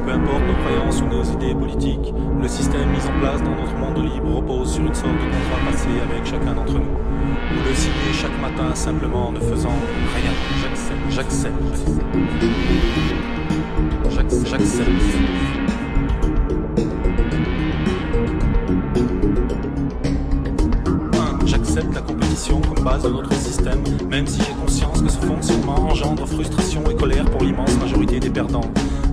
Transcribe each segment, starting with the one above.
peu importe nos croyances ou nos idées politiques, le système mis en place dans notre monde libre repose sur une sorte de contrat passé avec chacun d'entre nous. Ou le signer chaque matin simplement en ne faisant rien. J'accepte. J'accepte la compétition comme base de notre système, même si j'ai conscience que ce fonctionnement engendre frustration et colère pour l'immense majorité des perdants.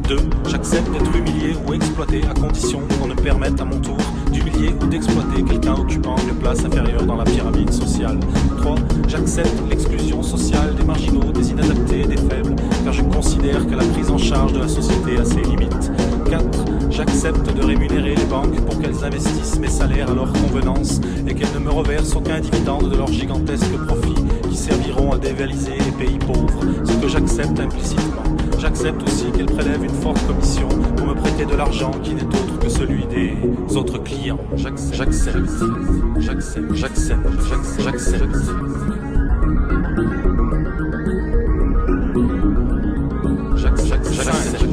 2. J'accepte d'être humilié ou exploité à condition qu'on me permette à mon tour d'humilier ou d'exploiter quelqu'un occupant une place inférieure dans la pyramide sociale. 3. J'accepte l'exclusion sociale des marginaux, des inadaptés et des faibles, car je considère que la prise en charge de la société a ses limites. 4. J'accepte de rémunérer les banques pour qu'elles investissent mes salaires à leur convenance et qu'elles ne me reversent aucun dividende de leurs gigantesques profits qui serviront à dévaliser les pays pauvres, ce que j'accepte implicitement. J'accepte aussi qu'elles prélèvent une forte commission pour me prêter de l'argent qui n'est autre que celui des autres clients. J'accepte.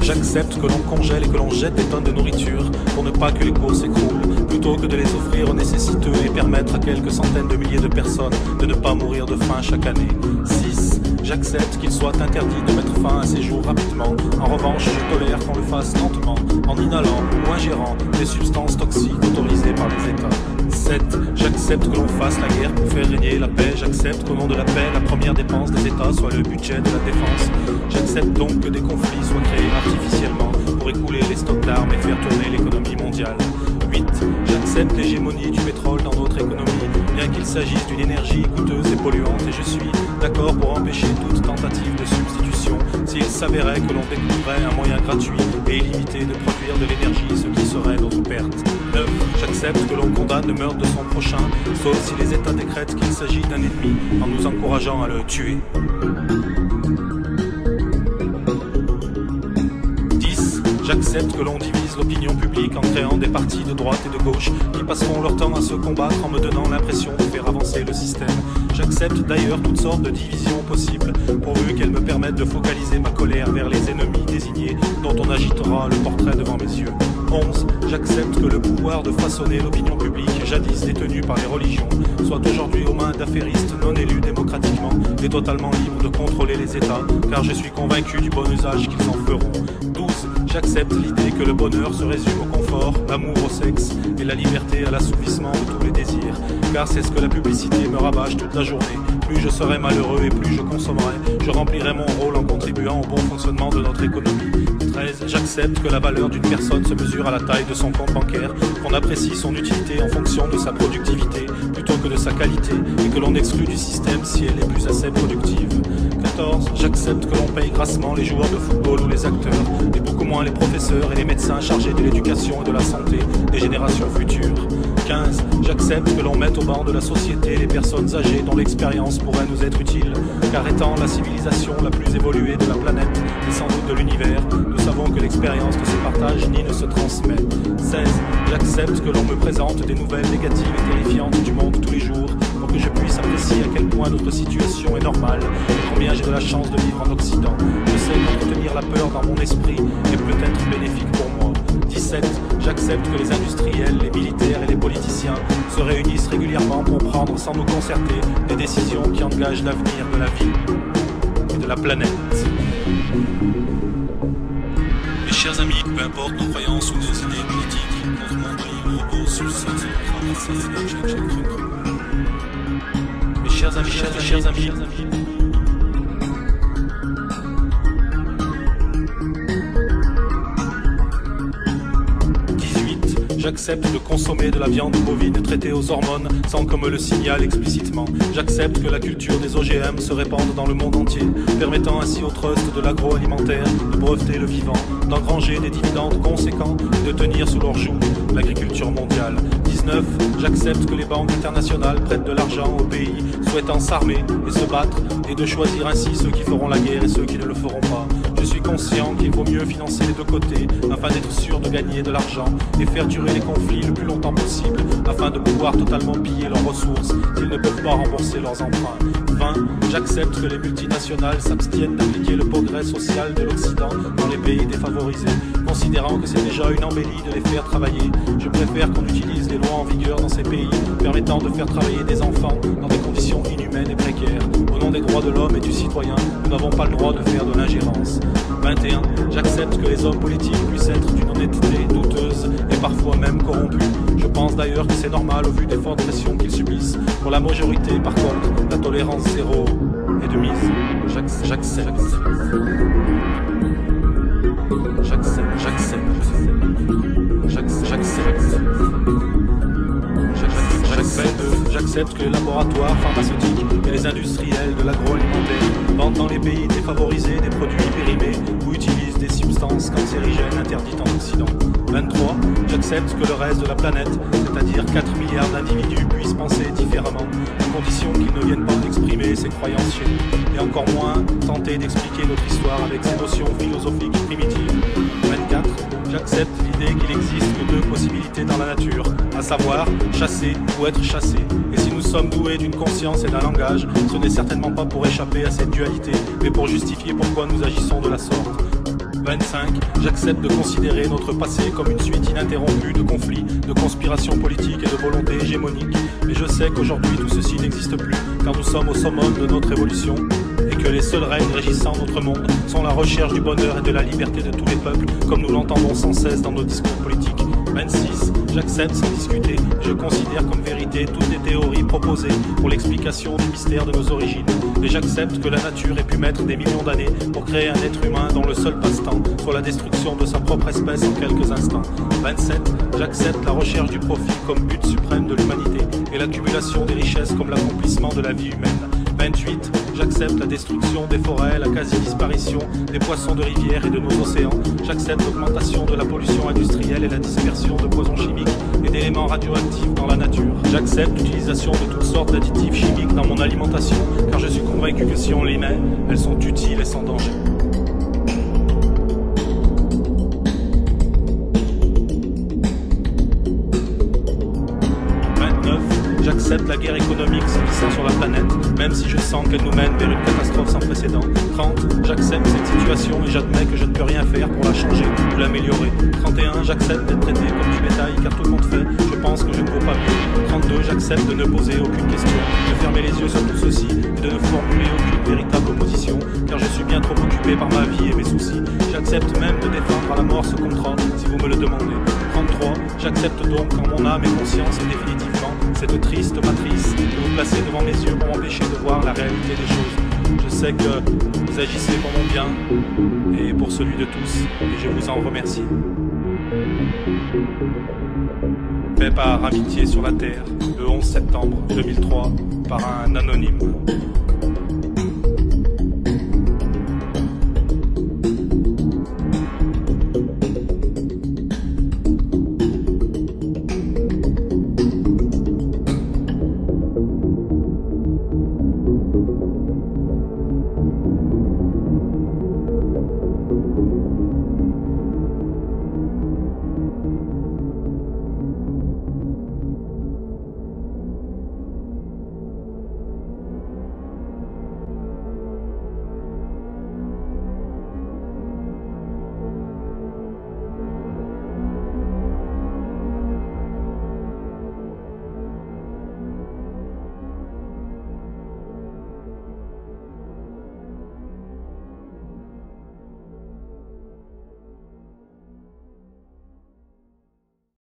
J'accepte que l'on congèle et que l'on jette des tonnes de nourriture pour ne pas que les cours s'écroulent, plutôt que de les offrir aux nécessiteux et permettre à quelques centaines de milliers de personnes de ne pas mourir de faim chaque année. 6. J'accepte qu'il soit interdit de mettre fin à ces jours rapidement. En revanche, je tolère qu'on le fasse lentement, en inhalant ou ingérant des substances toxiques autorisées par les États. 7. J'accepte que l'on fasse la guerre pour faire régner la paix. J'accepte qu'au nom de la paix, la première dépense des États soit le budget de la défense. J'accepte donc que des conflits soient créés artificiellement pour écouler les stocks d'armes et faire tourner l'économie mondiale. 8. J'accepte l'hégémonie du pétrole dans notre économie, bien qu'il s'agisse d'une énergie coûteuse et polluante, et je suis d'accord pour empêcher toute tentative de substitution s'il s'avérait que l'on découvrait un moyen gratuit et illimité de produire de l'énergie, ce qui serait notre perte. 9. J'accepte que l'on condamne le meurtre de son prochain, sauf si les États décrètent qu'il s'agit d'un ennemi, en nous encourageant à le tuer. 10. J'accepte que l'on divise l'opinion publique en créant des partis de droite et de gauche qui passeront leur temps à se combattre en me donnant l'impression de faire avancer le système. J'accepte d'ailleurs toutes sortes de divisions possibles, pourvu qu'elles me permettent de focaliser ma colère vers les ennemis désignés dont on agitera le portrait devant mes yeux. 11. J'accepte que le pouvoir de façonner l'opinion publique, jadis détenue par les religions, soit aujourd'hui aux mains d'affairistes non élus démocratiquement et totalement libres de contrôler les États, car je suis convaincu du bon usage qu'ils en feront. 12. J'accepte l'idée que le bonheur se résume au confort, l'amour au sexe et la liberté à l'assouvissement de tous les désirs, car c'est ce que la publicité me rabâche toute la journée. Plus je serai malheureux et plus je consommerai, je remplirai mon rôle en contribuant au bon fonctionnement de notre économie. 13. J'accepte que la valeur d'une personne se mesure à la taille de son compte bancaire, qu'on apprécie son utilité en fonction de sa productivité plutôt que de sa qualité, et que l'on exclut du système si elle n'est plus assez productive. 14. J'accepte que l'on paye grassement les joueurs de football ou les acteurs, et beaucoup moins les professeurs et les médecins chargés de l'éducation et de la santé des générations futures. 15. J'accepte que l'on mette au banc de la société les personnes âgées dont l'expérience pourrait nous être utile, car étant la civilisation la plus évoluée de la planète et sans doute de l'univers, nous savons que l'expérience ne se partage ni ne se transmet. 16. J'accepte que l'on me présente des nouvelles négatives et terrifiantes du monde tous les jours, pour que je puisse apprécier à quel point notre situation est normale et combien j'ai de la chance de vivre en Occident. Je sais qu'entretenir la peur dans mon esprit est peut-être bénéfique pour moi. 17. J'accepte que les industriels, les militaires et les politiciens se réunissent régulièrement pour prendre sans nous concerter des décisions qui engagent l'avenir de la vie et de la planète. Mes chers amis, peu importe nos croyances ou nos idées politiques, notre monde libre repose sur le sol de Mes chers amis, j'accepte de consommer de la viande bovine traitée aux hormones sans qu'on me le signale explicitement. J'accepte que la culture des OGM se répande dans le monde entier, permettant ainsi aux trusts de l'agroalimentaire de breveter le vivant, d'engranger des dividendes conséquents et de tenir sous leur joug l'agriculture mondiale. 19. J'accepte que les banques internationales prêtent de l'argent aux pays souhaitant s'armer et se battre et de choisir ainsi ceux qui feront la guerre et ceux qui ne le feront pas. Je suis conscient qu'il vaut mieux financer les deux côtés afin d'être sûr de gagner de l'argent et faire durer les conflits le plus longtemps possible afin de pouvoir totalement piller leurs ressources s'ils ne peuvent pas rembourser leurs emprunts. 20. J'accepte que les multinationales s'abstiennent d'appliquer le progrès social de l'Occident dans les pays défavorisés, considérant que c'est déjà une embellie de les faire travailler. Je préfère qu'on utilise les lois en vigueur dans ces pays permettant de faire travailler des enfants dans des conditions inhumaines et précaires. Au nom des droits de l'homme et du citoyen, nous n'avons pas le droit de faire de l'ingérence. 21. J'accepte que les hommes politiques puissent être d'une honnêteté douteuse et parfois même corrompus. Je pense d'ailleurs que c'est normal au vu des fortes pressions qu'ils subissent. Pour la majorité, par contre, la tolérance zéro est de mise. J'accepte. J'accepte que les laboratoires pharmaceutiques et les industriels de l'agroalimentaire vendent dans les pays défavorisés des produits périmés ou utilisent des substances cancérigènes interdites en Occident. 23. J'accepte que le reste de la planète, c'est-à-dire 4 milliards d'individus, puissent penser différemment, à condition qu'ils ne viennent pas exprimer ses croyances chez nous, et encore moins tenter d'expliquer notre histoire avec ses notions philosophiques primitives. 24. J'accepte l'idée qu'il existe que deux possibilités dans la nature, à savoir chasser ou être chassé. Et si nous sommes doués d'une conscience et d'un langage, ce n'est certainement pas pour échapper à cette dualité, mais pour justifier pourquoi nous agissons de la sorte. 25. J'accepte de considérer notre passé comme une suite ininterrompue de conflits, de conspirations politiques et de volontés hégémoniques. Mais je sais qu'aujourd'hui tout ceci n'existe plus, car nous sommes au summum de notre évolution, et que les seules règles régissant notre monde sont la recherche du bonheur et de la liberté de tous les peuples, comme nous l'entendons sans cesse dans nos discours politiques. 26. J'accepte sans discuter, je considère comme vérité toutes les théories proposées pour l'explication du mystère de nos origines. Et j'accepte que la nature ait pu mettre des millions d'années pour créer un être humain dont le seul passe-temps soit la destruction de sa propre espèce en quelques instants. 27. J'accepte la recherche du profit comme but suprême de l'humanité et l'accumulation des richesses comme l'accomplissement de la vie humaine. 28. J'accepte la destruction des forêts, la quasi-disparition des poissons de rivière et de nos océans. J'accepte l'augmentation de la pollution industrielle et la dispersion de poisons chimiques et d'éléments radioactifs dans la nature. J'accepte l'utilisation de toutes sortes d'additifs chimiques dans mon alimentation, car je suis convaincu que si on les met, elles sont utiles et sans danger. J'accepte la guerre économique sévissant sur la planète, même si je sens qu'elle nous mène vers une catastrophe sans précédent. 30. J'accepte cette situation et j'admets que je ne peux rien faire pour la changer ou l'améliorer. 31. J'accepte d'être traité comme du bétail car tout le monde fait, je pense que je ne vaux pas mieux. 32. J'accepte de ne poser aucune question, de fermer les yeux sur tout ceci et de ne formuler aucune véritable opposition, car je suis bien trop occupé par ma vie et mes soucis. J'accepte même de défendre à la mort ce contrat si vous me le demandez. 33. J'accepte donc qu'en mon âme et conscience et définitivement cette triste matrice que vous placez devant mes yeux pour m'empêcher de voir la réalité des choses. Je sais que vous agissez pour mon bien et pour celui de tous, et je vous en remercie. Fait par Amitié sur la Terre, le 11 septembre 2003, par un anonyme.